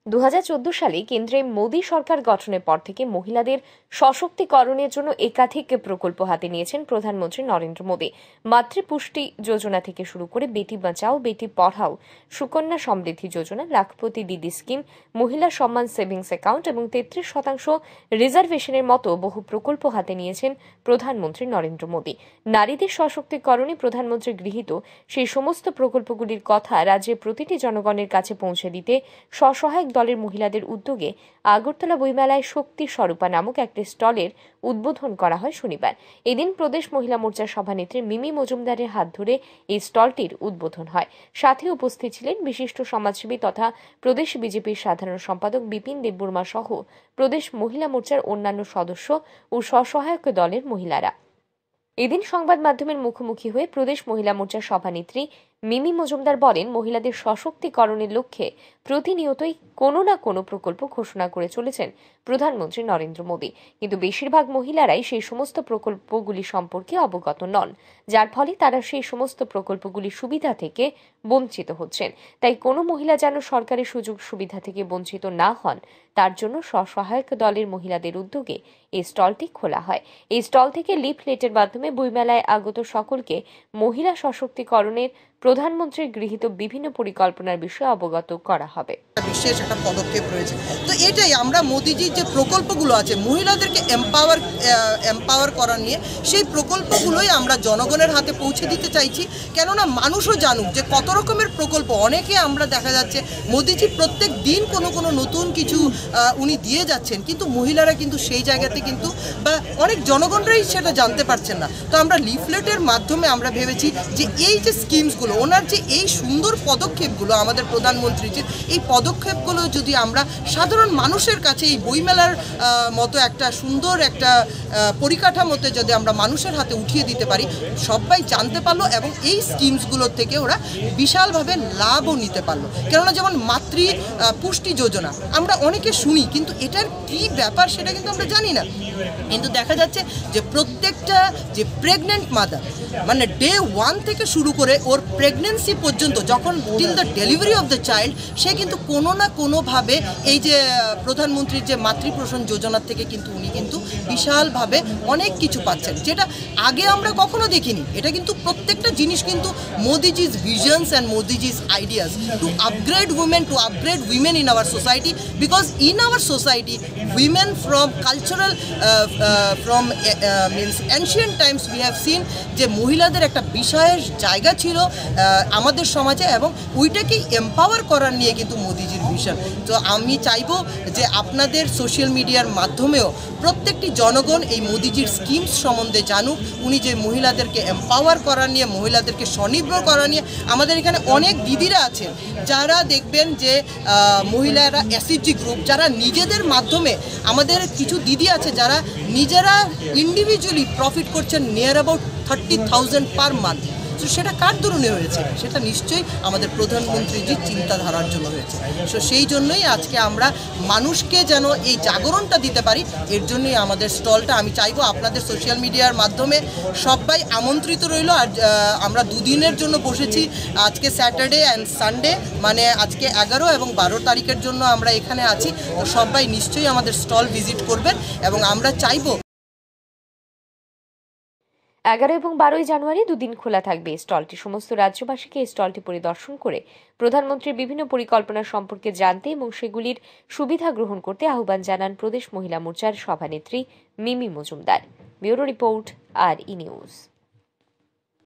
2014 সালে কেন্দ্রে মোদী সরকার গঠনের পর থেকে মহিলাদের সশক্তিকরণের জন্য একাধিক প্রকল্প হাতে নিয়েছেন প্রধানমন্ত্রী নরেন্দ্র মোদী। মাতৃপুষ্টি যোজনা থেকে শুরু করে বেটি বাঁচাও বেটি পড়াও, সুকন্যা সমৃদ্ধি যোজনা, লাখপতি দিদি স্কিম, মহিলা সম্মান সেভিংস অ্যাকাউন্ট এবং 33% রিজার্ভেশনের মতো বহু প্রকল্প হাতে নিয়েছেন প্রধানমন্ত্রী নরেন্দ্র মোদী। নারীদের সশক্তিকরণে প্রধানমন্ত্রী গৃহীত সেই সমস্ত প্রকল্পগুলির কথা রাজ্যের প্রতিটি জনগণের কাছে পৌঁছে দিতে স্বসহায়ক দলের মহিলাদের উদ্যোগে আগরতলা বইমেলায় শক্তি স্বরূপা নামক একটি স্টলের উদ্বোধন করা হয় শনিবার। এদিন প্রদেশ মহিলা মোর্চার সভানেত্রী মিমি মজুমদারের হাত ধরে এই স্টলটির উদ্বোধন হয়। সাথে উপস্থিত ছিলেন বিশিষ্ট সমাজসেবী তথা প্রদেশ বিজেপির সাধারণ সম্পাদক বিপিন দেববর্মা সহ প্রদেশ মহিলা মোর্চার অন্যান্য সদস্য ও স্বসহায়ক দলের মহিলারা। এদিন সংবাদ মাধ্যমের মুখোমুখি হয়ে প্রদেশ মহিলা মোর্চার সভানেত্রী মিমি মজুমদার বলেন, মহিলাদের সশক্তিকরণের লক্ষ্যে প্রতিনিয়তই কোনো না কোনো প্রকল্প ঘোষণা করে চলেছেন প্রধানমন্ত্রী নরেন্দ্র মোদী, কিন্তু বেশিরভাগ মহিলারাই সেই সমস্ত প্রকল্পগুলি সম্পর্কে অবগত নন, যার ফলে তারা সেই সমস্ত প্রকল্পগুলির সুবিধা থেকে বঞ্চিত হচ্ছেন। তাই কোনো মহিলা যেন সরকারি সুযোগ সুবিধা থেকে বঞ্চিত না হন, তার জন্য স্বসহায়ক দলের মহিলাদের উদ্যোগে এই স্টলটি খোলা হয়। এই স্টল থেকে লিফলেটের মাধ্যমে বইমেলায় আগত সকলকে মহিলা সশক্তিকরণের প্রধানমন্ত্রীর গৃহীত বিভিন্ন পরিকল্পনার বিষয়ে অবগত করা হবে। বিশেষ একটা পদক্ষেপ রয়েছে, তো এটাই আমরা মোদিজির যে প্রকল্পগুলো আছে মহিলাদেরকে এম্পাওয়ার করার নিয়ে, সেই প্রকল্পগুলোই আমরা জনগণের হাতে পৌঁছে দিতে চাইছি। কেননা মানুষও জানুক যে কত রকমের প্রকল্প। অনেকে আমরা দেখা যাচ্ছে মোদিজি প্রত্যেক দিন কোনো নতুন কিছু উনি দিয়ে যাচ্ছেন, কিন্তু মহিলারা কিন্তু সেই জায়গাতে কিন্তু বা অনেক জনগণরাই সেটা জানতে পারছেন না। তো আমরা লিফলেটের মাধ্যমে আমরা ভেবেছি যে এই যে স্কিমসগুলো, ওনার যে এই সুন্দর পদক্ষেপগুলো, আমাদের প্রধানমন্ত্রীজির এই পদক্ষেপগুলো যদি আমরা সাধারণ মানুষের কাছে এই বইমেলার মতো একটা সুন্দর একটা পরিকাঠামোতে যদি আমরা মানুষের হাতে উঠিয়ে দিতে পারি, সবাই জানতে পারলো এবং এই স্কিমসগুলোর থেকে ওরা বিশালভাবে লাভও নিতে পারলো। কেননা যেমন পুষ্টি যোজনা আমরা অনেকে শুনি, কিন্তু এটার কি ব্যাপার সেটা কিন্তু আমরা জানি না। কিন্তু দেখা যাচ্ছে যে প্রত্যেকটা যে প্রেগনেন্ট মাদার, মানে ডে 1 থেকে শুরু করে ওর প্রেগনেন্সি পর্যন্ত, যখন till the delivery of the child, সে কিন্তু কোনো না কোনোভাবে এই যে প্রধানমন্ত্রীর যে মাতৃপোষণ যোজনার থেকে কিন্তু উনি কিন্তু বিশালভাবে অনেক কিছু পাচ্ছেন, যেটা আগে আমরা কখনো দেখিনি। এটা কিন্তু প্রত্যেকটা জিনিস কিন্তু মোদিজি's visions and modiji's ideas to upgrade women, to upgrade women in our society, because in our society women from cultural means ancient times we have seen যে মহিলাদের একটা বিশেষ জায়গা ছিল আমাদের সমাজে, এবং ওইটাকেই এম্পাওয়ার করার নিয়ে কিন্তু মোদিজির ভিশন। তো আমি চাইবো যে আপনাদের সোশ্যাল মিডিয়ার মাধ্যমেও প্রত্যেকটি জনগণ এই মোদিজির স্কিমস সম্বন্ধে জানুক। উনি যে মহিলাদেরকে এম্পাওয়ার করার নিয়ে, মহিলাদেরকে স্বনির্ভর করা নিয়ে, আমাদের এখানে অনেক দিদিরা আছেন যারা দেখবেন যে মহিলারা এসএইচজি গ্রুপ, যারা নিজেদের মাধ্যমে, আমাদের কিছু দিদি আছে যারা নিজেরা ইন্ডিভিজুয়ালি প্রফিট করছেন নিয়ার অ্যাবাউট 30,000 পার মান্থ। তো সেটা কার ধরনের হয়েছে? সেটা নিশ্চয়ই আমাদের প্রধানমন্ত্রীজির চিন্তাধারার জন্য হয়েছে। তো সেই জন্যই আজকে আমরা মানুষকে যেন এই জাগরণটা দিতে পারি, এর জন্যই আমাদের স্টলটা। আমি চাইবো আপনাদের সোশ্যাল মিডিয়ার মাধ্যমে সবাই আমন্ত্রিত রইল। আর আমরা 2 দিনের জন্য বসেছি, আজকে স্যাটারডে অ্যান্ড সানডে, মানে আজকে 11 এবং 12 তারিখের জন্য আমরা এখানে আছি। তো সবাই নিশ্চয়ই আমাদের স্টল ভিজিট করবেন, এবং আমরা চাইবো 11 এবং 12 জানুয়ারি 2 দিন খোলা থাকবে এই স্টলটি। সমস্ত রাজ্যবাসীকে এই স্টলটি পরিদর্শন করে প্রধানমন্ত্রীর বিভিন্ন পরিকল্পনা সম্পর্কে জানতে এবং সেগুলির সুবিধা গ্রহণ করতে আহ্বান জানান প্রদেশ মহিলা মোর্চার সভানেত্রী মিমি মজুমদার। ব্যুরো রিপোর্ট, আর ই নিউজ।